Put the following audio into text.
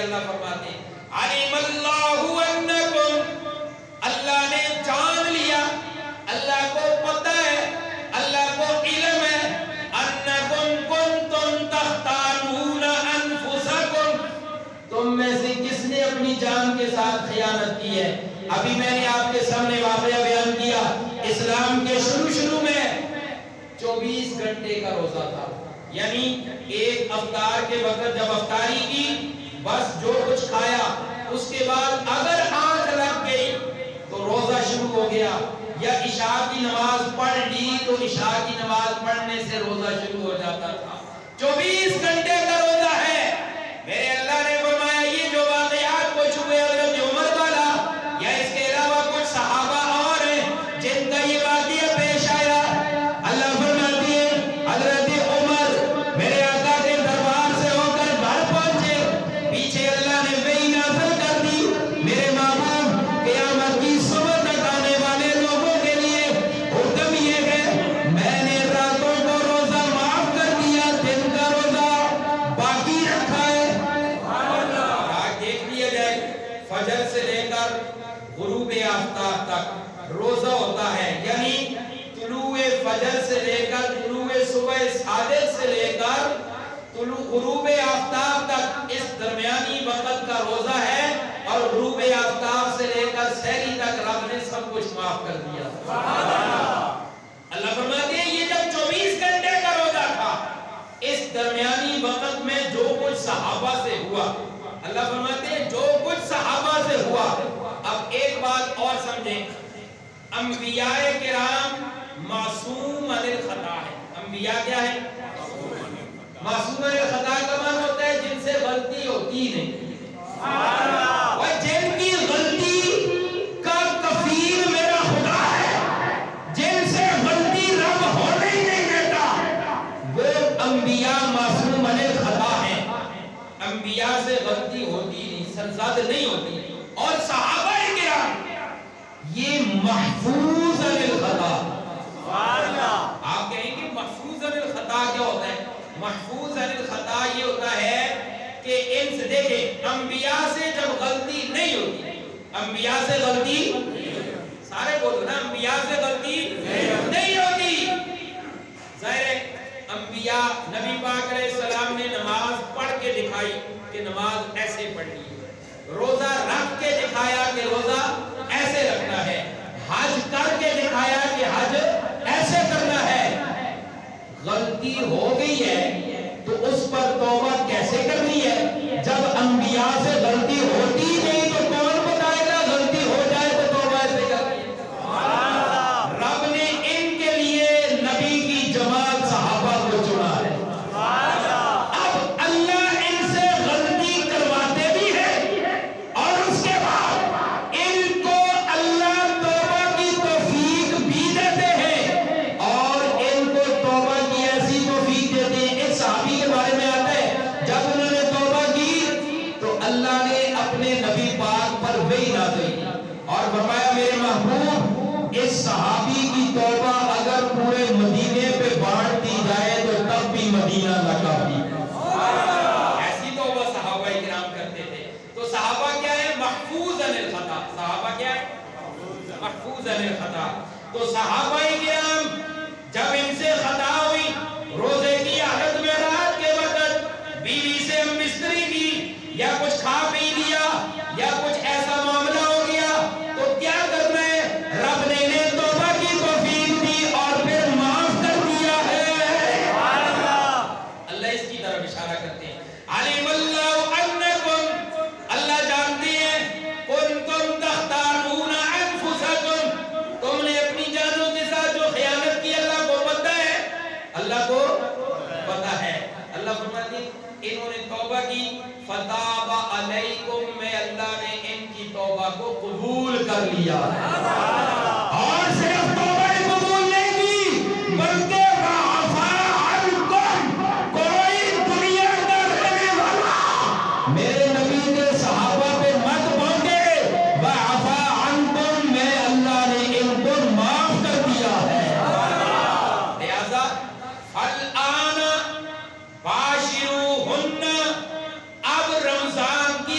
اللہ فرماتے ہیں علم اللہ انکم، اللہ نے جان لیا، اللہ کو پتہ ہے، اللہ کو علم ہے انکم کنتم تختانون انفسکم، تم میں سے کس نے اپنی جان کے ساتھ خیانت کی ہے۔ ابھی میں نے آپ کے سامنے واقعہ بیان کیا، اسلام کے شروع میں 24 گھنٹے کا روزہ تھا، یعنی ایک افطار کے وقت جب افطاری کی بس جو کچھ کھایا، اس کے بعد اگر آنکھ لگ گئی تو روزہ شروع ہو گیا، یا عشاء کی نماز پڑھ لی تو عشاء کی نماز پڑھنے سے روزہ شروع ہو جاتا تھا۔ 24 گھنٹے کا روزہ ہے۔ میرے اللہ نے فرمایا یہ جو واقعات کچھ ہوئے حضرت عمر والا یا اس کے علاوہ کچھ صحابہ اور ہیں جن کا یہ واقعہ پیش آیا، اللہ فرماتی ہے حضرت عمر میرے آقا کے دربار سے ہو کر گھر پہنچے، پیچھے اللہ نے وحی نازل کر دی، میرے محبوب قیامت کی صبح تک آنے والے لوگوں کے لیے حکم یہ ہے میں نے راتوں کو روزہ معاف کر دیا، دن کا روزہ باقی رکھا ہے۔ آج دیکھ لیا جائے فجر سے لے کر غروب آفتاب تک روزہ ہوتا ہے، یعنی طلوع فجر سے لے کر طلوع صبح صادق سے لے کر غروب آفتاب تک اس درمیانی وقت کا روزہ ہے، اور غروب آفتاب سے لے کر سحری تک رب نے سب کچھ معاف کر دیا۔ اللہ فرماتے ہیں یہ جب 24 گھنٹے کا روزہ تھا، اس درمیانی وقت میں جو کچھ صحابہ سے ہوا، اللہ فرماتے ہیں جو کچھ صحابہ سے ہوا۔ اب ایک بات اور سمجھیں، انبیاء کرام معصوم عن الخطا ہے۔ انبیاء کیا ہے؟ معصوم عن الخطا کا معنی ہوتا ہے جن سے غلطی ہوتی نہیں، اور جن کی غلطی کا کفیل میرا خدا ہے، جن سے غلطی رب ہونے ہی نہیں دیتا، وہ انبیاء معصوم عن الخطا ہیں۔ انبیاء سے غلطی ہوتی نہیں، سرزد نہیں ہوتی، اور صحابہ کرام یہ محفوظ عن الخطا۔ آپ کہیں گے محفوظ عن الخطا کیا ہوتا ہے؟ محفوظ عن الخطا یہ ہوتا ہے کہ ان سے دیکھیں انبیاء سے جب غلطی نہیں ہوتی، انبیاء سے غلطی سارے بولو نا، انبیاء سے غلطی نہیں ہوتی۔ ظاہر ہے انبیاء نبی پاک علیہ السلام نے نماز پڑھ کے دکھائی کہ نماز ایسے پڑھنی ہے، روزہ رکھ کے دکھایا کہ روزہ ایسے رکھنا ہے، حج کر کے دکھایا کہ حج ایسے کرنا ہے۔ غلطی ہو گئی ہے تو اس پر توبہ کیسے کرنی ہے؟ جب انبیاء سے غلطی ہوتی نہیں تو کون بتائے گا غلطی ہو جائے تو توبہ ایسے کرنی ہے؟ رب نے ان کے لیے نبی کی جماعت صحابہ کو چنا ہے۔ اب اللہ ان سے غلطی کرواتے بھی ہیں، اور اس کے بعد ان کو اللہ توبہ کی توفیق بھی دیتے ہیں، اور ان کو توبہ کی ایسی توفیق دیتے ہیں۔ ایک صحابی کے بارے میں آتا ہے جب انہوں نے توبہ کی تو اللہ نے اپنے نبی پاک پر وحی نازل کی اور فرمایا میرے محبوب اس صحابی کی توبہ اگر پورے مدینے پہ بانٹ دی جائے تو تب بھی مدینہ نہ کافی۔ ایسی توبہ صحابہ کرام کرتے تھے۔ تو صحابہ کیا ہے؟ محفوظ عن الخطا۔ صحابہ کیا ہے؟ محفوظ عن الخطا۔ تو صحابہ کرام جب ان سے خطا ہوئی، روزے کی حالت میں رات کے وقت بیوی سے ہم بستری کی، یا کچھ کھا پی لیا، یا کچھ ایسا معاملہ ہو گیا، تو کیا کرنا ہے؟ رب نے انہیں توبہ کی توفیق دی اور پھر معاف کر دیا ہے۔ اللہ اس کی طرف اشارہ کرتے ہیں، علم اللہ انکم، اللہ جانتے ہیں، کنتم تختارون انفسکم، تم نے اپنی جانوں کے ساتھ جو خیانت کی اللہ کو پتہ ہے، اللہ کو پتہ ہے۔ اللہ فرماتے ہیں انہوں نے توبہ کی، فتاب علیکم، میں اللہ نے ان کی توبہ کو قبول کر لیا، اور صرف توبہ قبول نہیں کی بلکہ وعفا عنکم، کوئی دنیا کا رہنے والا میرے نبی کے صحابہ پہ مت بھونکے، وعفا عنکم، میں اللہ نے ان کو معاف کر دیا ہے۔ لہذا فالآن باشروہن، اب رمضان کی